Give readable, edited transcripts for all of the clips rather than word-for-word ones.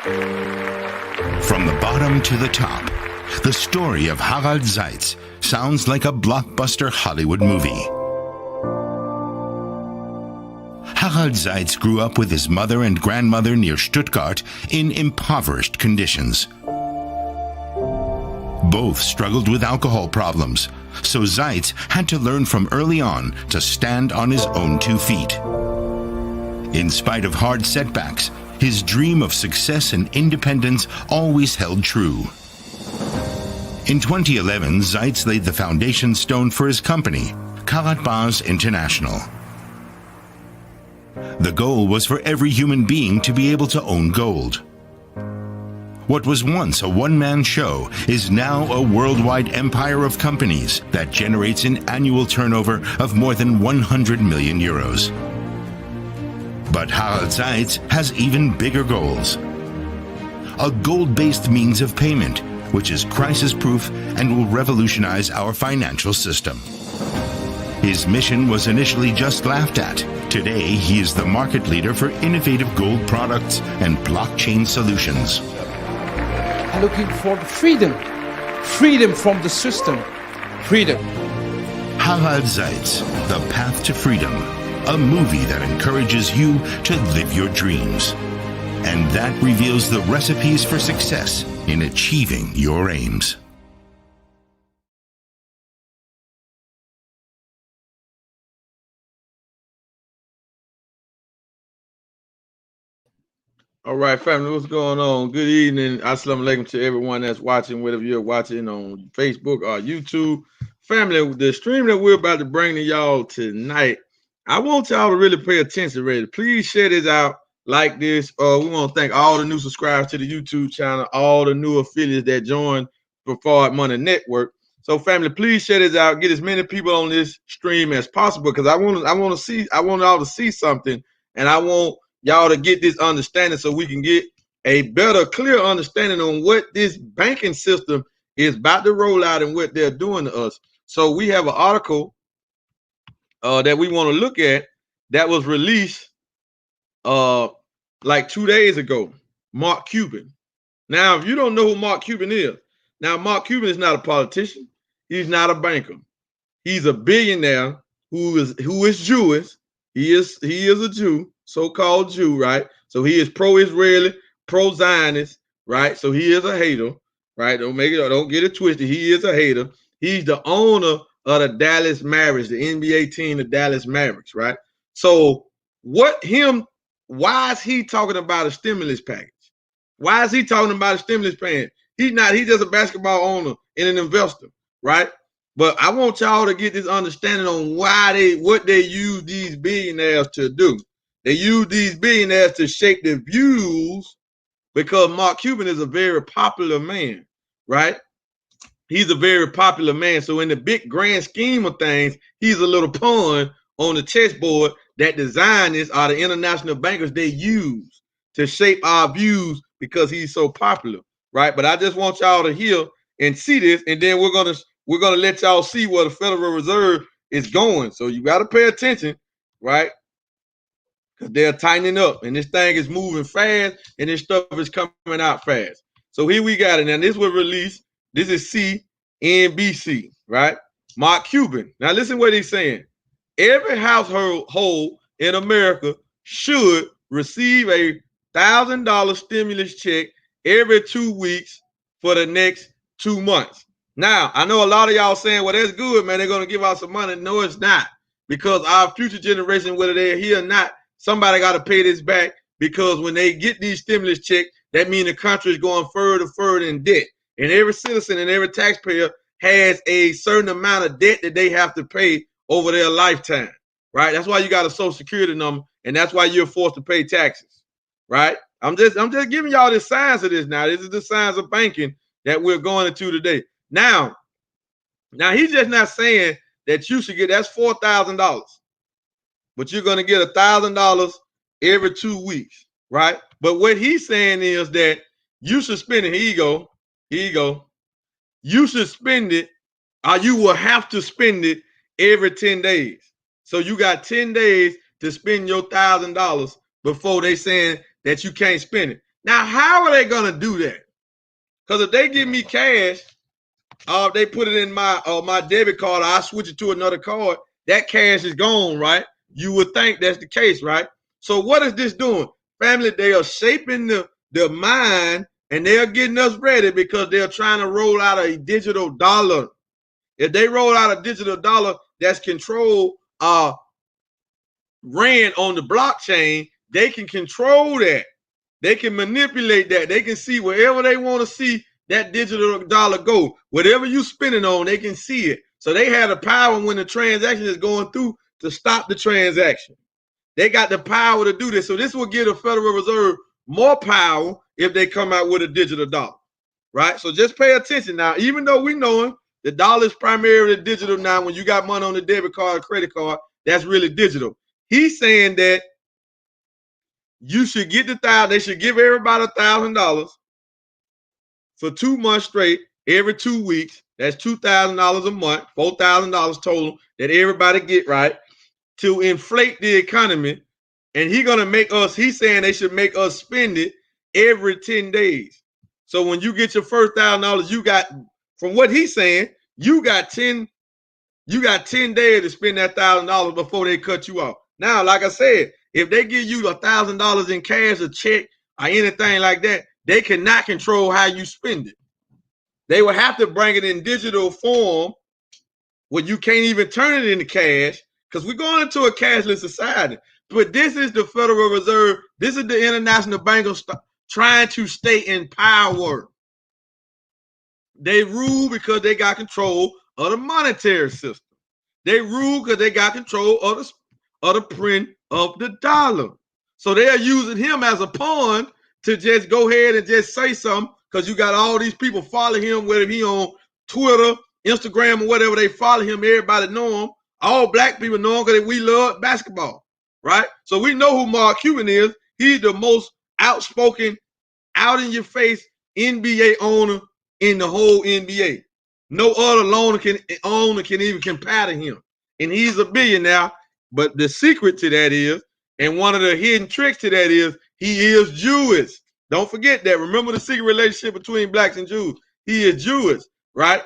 From the bottom to the top, the story of Harald Seitz sounds like a blockbuster Hollywood movie. Harald Seitz grew up with his mother and grandmother near Stuttgart in impoverished conditions. Both struggled with alcohol problems, so Seitz had to learn from early on to stand on his own 2 feet. In spite of hard setbacks, his dream of success and independence always held true. In 2011, Seitz laid the foundation stone for his company, Karatbars International. The goal was for every human being to be able to own gold. What was once a one-man show is now a worldwide empire of companies that generates an annual turnover of more than 100 million euros. But Harald Seitz has even bigger goals. A gold-based means of payment, which is crisis-proof and will revolutionize our financial system. His mission was initially just laughed at. Today, he is the market leader for innovative gold products and blockchain solutions. I'm looking for the freedom from the system, freedom. Harald Seitz, The Path to Freedom, a movie that encourages you to live your dreams. And that reveals the recipes for success in achieving your aims. All right, family, what's going on? Good evening. Assalamu alaikum to everyone that's watching, whether you're watching on Facebook or YouTube. Family, the stream that we're about to bring to y'all tonight, I want y'all to really pay attention, really. Please share this out like this. We want to thank all the new subscribers to the YouTube channel, all the new affiliates that joined for Forward Money Network. So, family, please share this out. Get as many people on this stream as possible, because I want y'all to see something, and I want y'all to get this understanding so we can get a better, clear understanding on what this banking system is about to roll out and what they're doing to us. So we have an article that we want to look at that was released like 2 days ago. Mark Cuban. Now, if you don't know who Mark Cuban is, now Mark Cuban is not a politician. He's not a banker. He's a billionaire who is Jewish. He is a Jew. So-called Jew, right? So he is pro-Israeli, pro-Zionist, right? So he is a hater, right? Don't get it twisted. He is a hater. He's the owner of the Dallas Mavericks, the NBA team, the Dallas Mavericks, right? So why is he talking about a stimulus package? Why is he talking about a stimulus package? He's just a basketball owner and an investor, right? But I want y'all to get this understanding on what they use these billionaires to do. They use these billionaires to shape their views, because Mark Cuban is a very popular man, right? He's a very popular man. So in the big grand scheme of things, he's a little pawn on the chessboard that the Zionists or the international bankers, they use to shape our views, because he's so popular, right? But I just want y'all to hear and see this, and then we're gonna let y'all see where the Federal Reserve is going. So you got to pay attention, right? Because they're tightening up, and this thing is moving fast, and this stuff is coming out fast. So here we got it. Now this was released. This is CNBC, right? Mark Cuban. Now listen what he's saying. Every household in America should receive a $1,000 stimulus check every 2 weeks for the next 2 months. Now, I know a lot of y'all saying, well, that's good, man. They're going to give out some money. No, it's not. Because our future generation, whether they're here or not, somebody got to pay this back, because when they get these stimulus checks, that means the country is going further in debt. And every citizen and every taxpayer has a certain amount of debt that they have to pay over their lifetime, right? That's why you got a Social Security number, and that's why you're forced to pay taxes, right? I'm just giving y'all the signs of this now. This is the signs of banking that we're going into today. Now he's just not saying that you should get, that's $4,000. But you're going to get $1,000 every 2 weeks, right? But what he's saying is that you should spend it. Here you go. You should spend it, or you will have to spend it every 10 days. So you got 10 days to spend your $1,000 before they saying that you can't spend it. Now, how are they gonna do that? Because if they give me cash, they put it in my debit card, I switch it to another card, that cash is gone, right? You would think that's the case, right? So what is this doing? Family, they are shaping the mind, and they're getting us ready because they're trying to roll out a digital dollar. If they roll out a digital dollar that's controlled, ran on the blockchain, they can control that. They can manipulate that. They can see wherever they want to see that digital dollar go. Whatever you spending on, they can see it. So they have the power when the transaction is going through to stop the transaction. They got the power to do this. So this will give the Federal Reserve more power if they come out with a digital dollar, right? So just pay attention now. Even though we know the dollar is primarily digital now, when you got money on the debit card, credit card, that's really digital. He's saying that you should get they should give everybody $1,000 for 2 months straight, every 2 weeks. That's $2,000 a month, $4,000 total that everybody get, right, to inflate the economy. And he's saying they should make us spend it every 10 days. So when you get your first $1,000, you got, from what he's saying, you got 10 days to spend that $1,000 before they cut you off. Now, like I said, if they give you $1,000 in cash, a check, or anything like that, they cannot control how you spend it. They will have to bring it in digital form where you can't even turn it into cash, because we're going into a cashless society. But this is the Federal Reserve. This is the International Bank of trying to stay in power. They rule because they got control of the monetary system. They rule because they got control of the print of the dollar. So they are using him as a pawn to just go ahead and just say something, because you got all these people following him, whether he on Twitter, Instagram, or whatever, they follow him. Everybody know him. All black people know him because we love basketball, right? So we know who Mark Cuban is. He's the most outspoken, out-in-your-face NBA owner in the whole NBA. No other owner can even compare to him. And he's a billionaire. But the secret to that is, and one of the hidden tricks to that is, he is Jewish. Don't forget that. Remember the secret relationship between blacks and Jews. He is Jewish, right?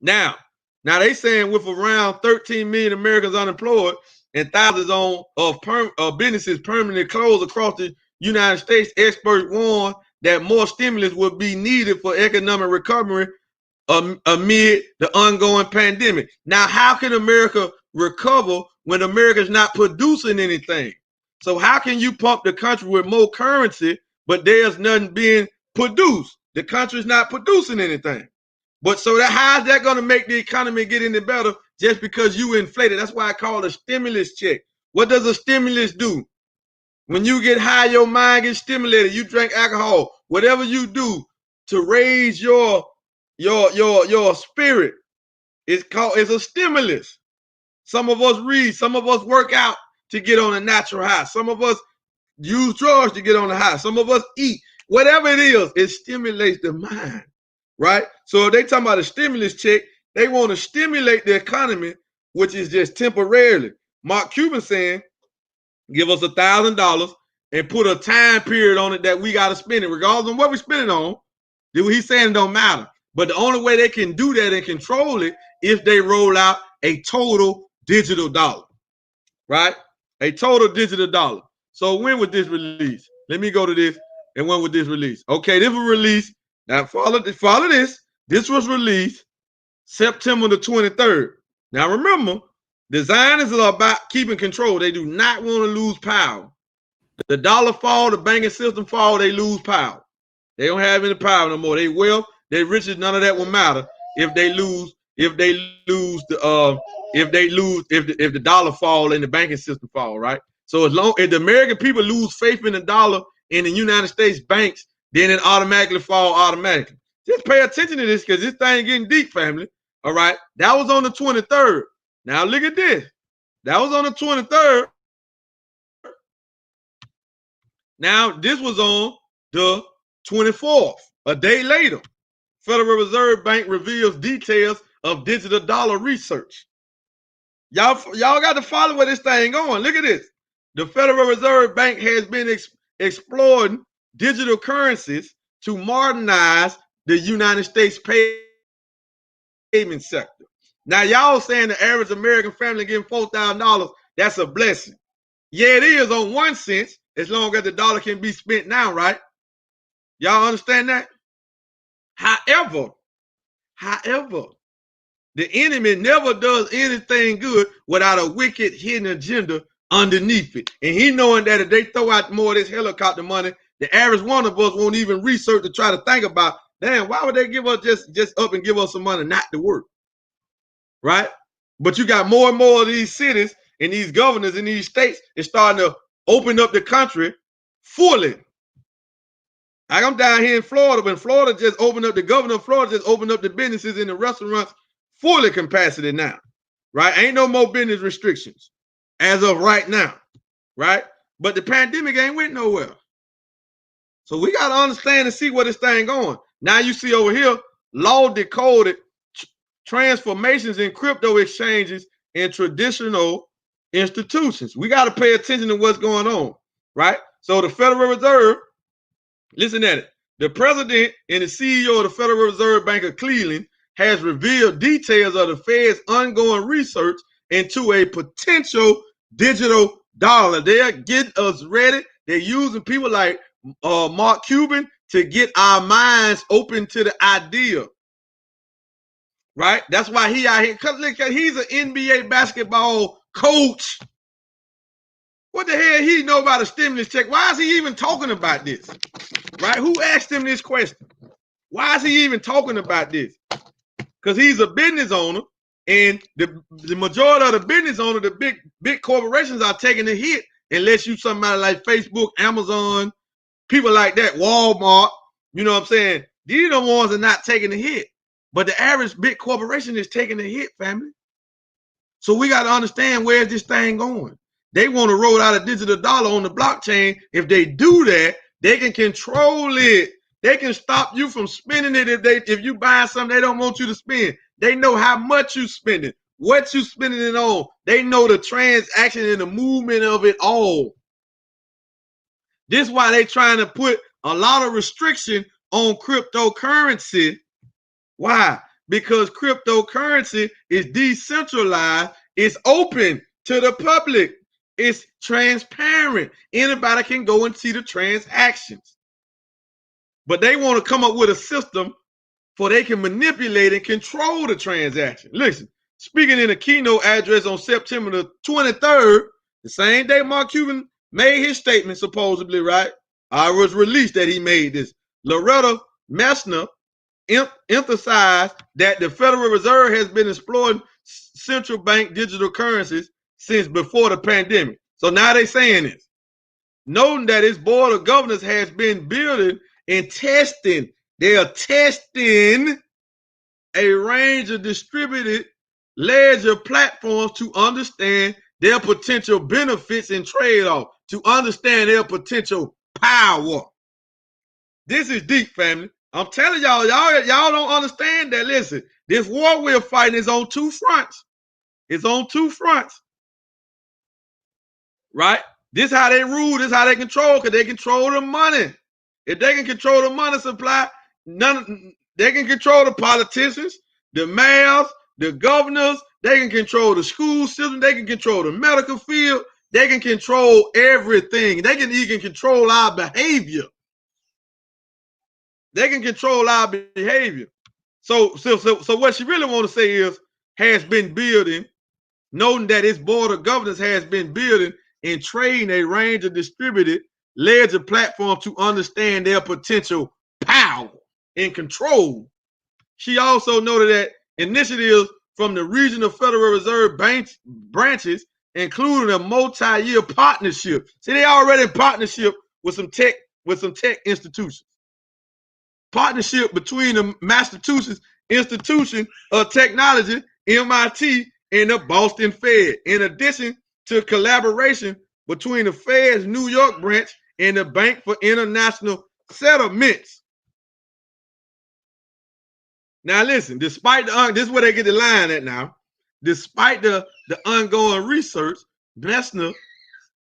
Now they saying with around 13 million Americans unemployed and thousands of businesses permanently closed across the United States, experts warn that more stimulus will be needed for economic recovery amid the ongoing pandemic. Now, how can America recover when America's not producing anything? So how can you pump the country with more currency, but there's nothing being produced? The country's not producing anything. But so how is that going to make the economy get any better just because you inflated? That's why I call it a stimulus check. What does a stimulus do? When you get high, your mind gets stimulated. You drink alcohol, whatever you do to raise your spirit, it's a stimulus. Some of us read, some of us work out to get on a natural high. Some of us use drugs to get on the high. Some of us eat. Whatever it is, it stimulates the mind, right? So if they talking about a stimulus check, they want to stimulate the economy, which is just temporarily. Mark Cuban saying, give us $1,000 and put a time period on it that we got to spend it, regardless of what we spend it on. He's saying it don't matter. But the only way they can do that and control it is they roll out a total digital dollar, right? A total digital dollar. So when was this released? Let me go to this. And when was this released? Okay, this was released. Now follow this. This was released September the 23rd. Now remember, the Zionists are about keeping control. They do not want to lose power. The dollar fall, the banking system fall, they lose power. They don't have any power no more. They wealth, their riches, none of that will matter if the dollar fall and the banking system fall, right? So if the American people lose faith in the dollar in the United States banks, then it automatically fall automatically. Just pay attention to this, because this thing getting deep, family. All right. That was on the 23rd. Now look at this. That was on the 23rd. Now this was on the 24th, a day later. Federal Reserve Bank reveals details of digital dollar research. Y'all got to follow where this thing going. Look at this. The Federal Reserve Bank has been exploring digital currencies to modernize the United States payment sector. Now, y'all saying the average American family getting $4,000, that's a blessing. Yeah, it is on one sense, as long as the dollar can be spent now, right? Y'all understand that? However, the enemy never does anything good without a wicked hidden agenda underneath it. And he knowing that if they throw out more of this helicopter money, the average one of us won't even research to try to think about, damn, why would they give us just up and give us some money not to work? Right? But you got more and more of these cities and these governors in these states is starting to open up the country fully. Like I'm down here in Florida, when Florida just opened up, the governor of Florida just opened up the businesses in the restaurants fully capacity now, right? Ain't no more business restrictions as of right now, right? But the pandemic ain't went nowhere. So we got to understand and see where this thing going. Now you see over here, law decoded transformations in crypto exchanges and traditional institutions. We got to pay attention to what's going on, right? So the Federal Reserve, listen at it. The president and the CEO of the Federal Reserve Bank of Cleveland has revealed details of the Fed's ongoing research into a potential digital dollar. They're getting us ready. They're using people like Mark Cuban to get our minds open to the idea. Right? That's why he out here. Because look, he's an NBA basketball coach. What the hell he know about a stimulus check? Why is he even talking about this? Right? Who asked him this question? Why is he even talking about this? Because he's a business owner, and the majority of the business owner, the big corporations are taking the hit unless you somebody like Facebook, Amazon, people like that, Walmart, you know what I'm saying? These are the ones that are not taking the hit. But the average big corporation is taking the hit, family. So we got to understand where's this thing going. They want to roll out a digital dollar on the blockchain. If they do that, they can control it. They can stop you from spending it if you buy something they don't want you to spend. They know how much you spending, what you spending it on. They know the transaction and the movement of it all. This is why they trying to put a lot of restriction on cryptocurrency. Why? Because cryptocurrency is decentralized. It's open to the public. It's transparent. Anybody can go and see the transactions. But they want to come up with a system for they can manipulate and control the transaction. Listen, speaking in a keynote address on September the 23rd, the same day Mark Cuban made his statement, supposedly, right? I was released that he made this. Loretta Messner emphasized that the Federal Reserve has been exploring central bank digital currencies since before the pandemic. So now they're saying this, noting that its board of governors has been building and testing. They are testing a range of distributed ledger platforms to understand their potential benefits and trade-off, to understand their potential power. This is deep, family. I'm telling y'all don't understand that. Listen, this war we're fighting is on two fronts. It's on two fronts. Right? This is how they rule, this is how they control, because they control the money. If they can control the money supply, they can control the politicians, the mayors, the governors, they can control the school system, they can control the medical field, they can control everything. They can even control our behavior. They can control our behavior. So what she really want to say is, has been building, noting that its board of governors has been building and trading a range of distributed ledger platforms to understand their potential power and control. She also noted that initiatives from the regional Federal Reserve branches, including a multi-year partnership. See, they already in partnership with some tech institutions. Partnership between the Massachusetts Institution of Technology, MIT, and the Boston Fed, in addition to collaboration between the Fed's New York branch and the Bank for International Settlements. Now listen, despite this is where they get the line at now. Despite the ongoing research, Messner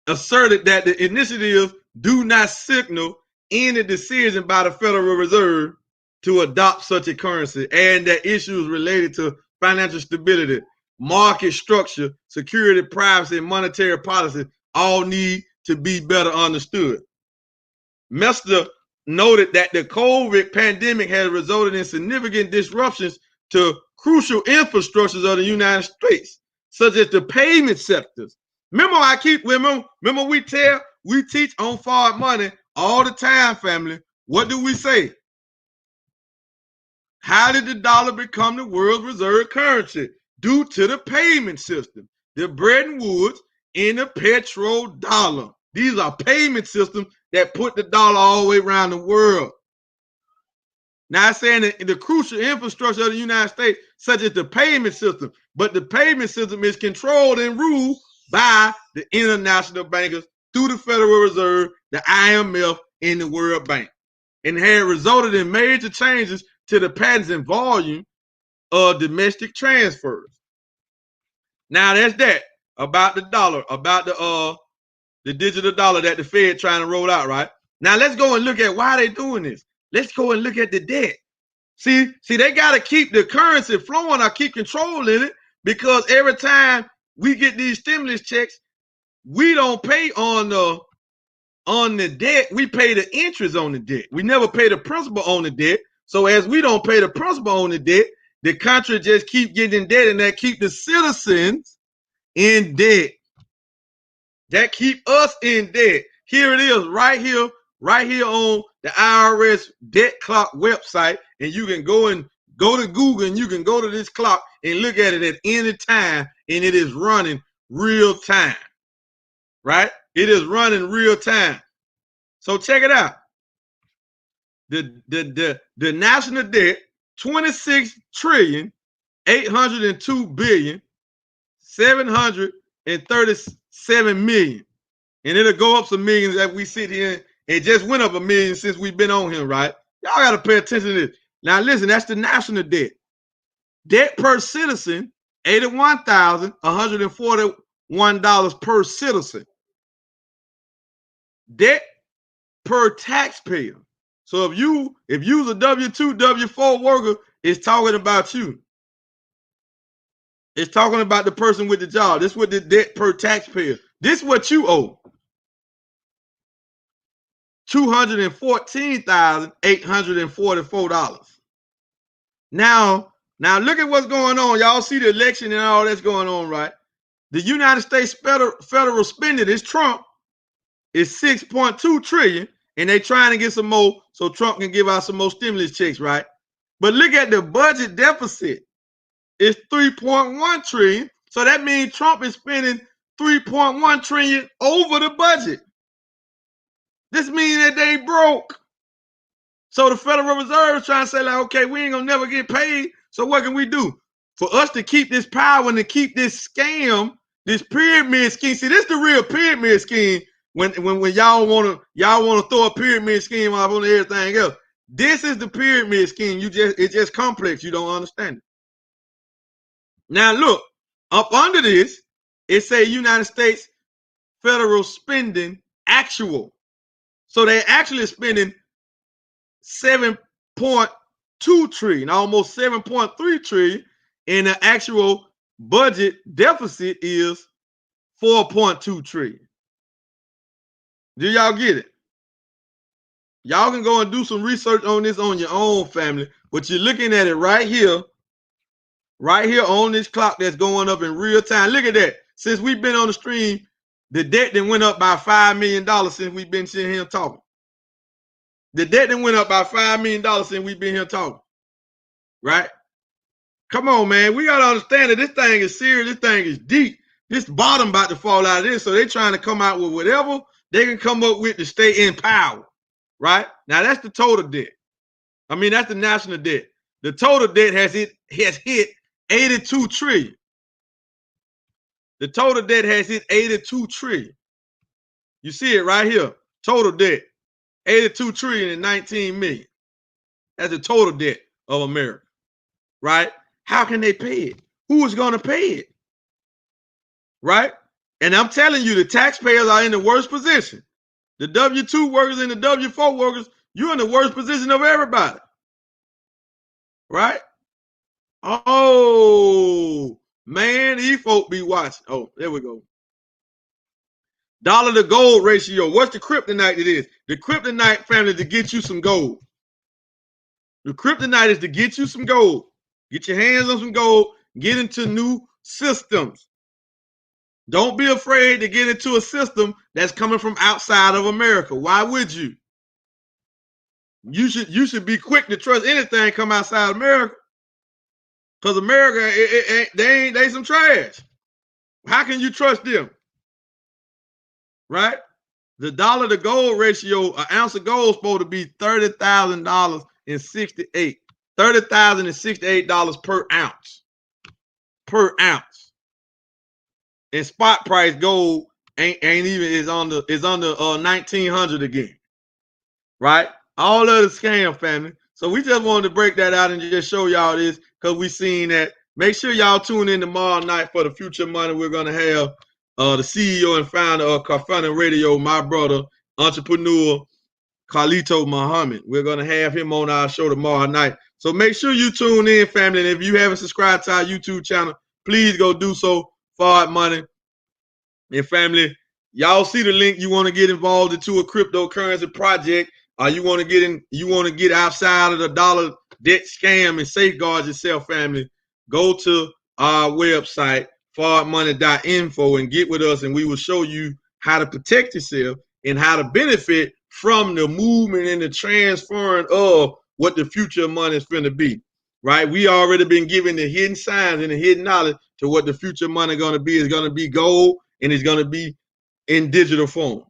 asserted that the initiatives do not signal any decision by the Federal Reserve to adopt such a currency, and that issues related to financial stability, market structure, security, privacy, and monetary policy all need to be better understood. Mester noted that the COVID pandemic has resulted in significant disruptions to crucial infrastructures of the United States, such as the payment sectors. Remember, we teach on Forward Money all the time, family. What do we say? How did the dollar become the world's reserve currency? Due to the payment system, the Bretton Woods and the petrodollar. These are payment systems that put the dollar all the way around the world. Now, I'm saying that the crucial infrastructure of the United States, such as the payment system, but the payment system is controlled and ruled by the international bankers through the Federal Reserve, the IMF, and the World Bank, and had resulted in major changes to the patterns and volume of domestic transfers. Now, that's that about the dollar, about the digital dollar that the Fed trying to roll out, right? Now, let's go and look at why they're doing this. Let's go and look at the debt. See, they got to keep the currency flowing or keep controlling it, because every time we get these stimulus checks, we don't pay on the debt. We pay the interest on the debt. We never pay the principal on the debt. So as we don't pay the principal on the debt, the country just keep getting in debt, and that keep the citizens in debt. That keep us in debt. Here it is, right here on the IRS debt clock website, and you can go to Google, and you can go to this clock and look at it at any time, and it is running real time, right? It is running real time. So check it out. The national debt, 26,802,737,000,000, and it'll go up some millions as we sit here. It just went up $1 million since we've been on here, right? Y'all got to pay attention to this. Now, listen, that's the national debt. Debt per citizen, $81,141 per citizen. Debt per taxpayer. So if you's a W-2, W-4 worker, it's talking about you. It's talking about the person with the job. This is what the debt per taxpayer. This is what you owe. $214,844. Now look at what's going on. Y'all see the election and all that's going on, right? The United States federal spending is Trump is $6.2 trillion, and they trying to get some more so Trump can give out some more stimulus checks, right? But look at the budget deficit. It's $3.1 trillion. So that means Trump is spending $3.1 trillion over the budget. This means that they broke. So the Federal Reserve is trying to say, like, okay, we ain't gonna never get paid. So what can we do? For us to keep this power and to keep this scam, this pyramid scheme. See, this is the real pyramid scheme. When y'all wanna throw a pyramid scheme off on everything else. This is the pyramid scheme. It's just complex. You don't understand it. Now look, up under this, it say United States federal spending actual. So they're actually spending $7.2 trillion, almost $7.3 trillion, and the actual budget deficit is $4.2 trillion. Do y'all get it? Y'all can go and do some research on this on your own, family, but you're looking at it right here on this clock that's going up in real time. Look at that. Since we've been on the stream, the debt then went up by $5 million since we've been sitting here talking. The debt then went up by $5 million since we've been here talking. Right? Come on, man. We got to understand that this thing is serious. This thing is deep. This bottom about to fall out of this. So they're trying to come out with whatever they can come up with to stay in power. Right? Now, that's the total debt. I mean, that's the national debt. The total debt has hit 82 trillion. The total debt has hit 82 trillion. You see it right here. Total debt, 82 trillion and 19 million. That's the total debt of America, right? How can they pay it? Who is going to pay it? Right? And I'm telling you, the taxpayers are in the worst position. The W-2 workers and the W-4 workers, you're in the worst position of everybody. Right? Oh, man, these folk be watching. Oh, there we go. Dollar to gold ratio. What's the kryptonite it is? The kryptonite, family, to get you some gold. The kryptonite is to get you some gold. Get your hands on some gold. Get into new systems. Don't be afraid to get into a system that's coming from outside of America. Why would you? You should be quick to trust anything come outside America. Because America, they some trash. How can you trust them? Right? The dollar to gold ratio, an ounce of gold is supposed to be $30,068 per ounce. Per ounce. And spot price gold ain't even is under 1900 again. Right? All of the scam, family. So we just wanted to break that out and just show y'all this because we seen that. Make sure y'all tune in tomorrow night for the Future Money. We're gonna have the CEO and founder of Carfunding Radio, my brother, entrepreneur Carlito Muhammad. We're gonna have him on our show tomorrow night. So make sure you tune in, family. And if you haven't subscribed to our YouTube channel, please go do so. Forward Money. And family, y'all see the link. You want to get involved into a cryptocurrency project, or you want to get outside of the dollar debt scam and safeguard yourself, family. Go to our website, forwardmoney.info, and get with us, and we will show you how to protect yourself and how to benefit from the movement and the transferring of what the future money is going to be. Right? We already been given the hidden signs and the hidden knowledge to what the future money going to be. It's going to be gold, and it's going to be in digital form,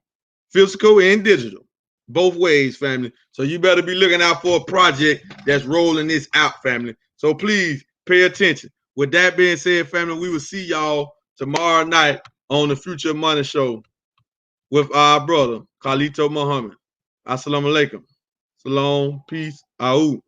physical and digital, both ways, family. So you better be looking out for a project that's rolling this out, family. So please pay attention. With that being said, family, we will see y'all tomorrow night on the Future Money Show with our brother, Carlito Muhammad. Assalamu alaikum. Salam, peace, out.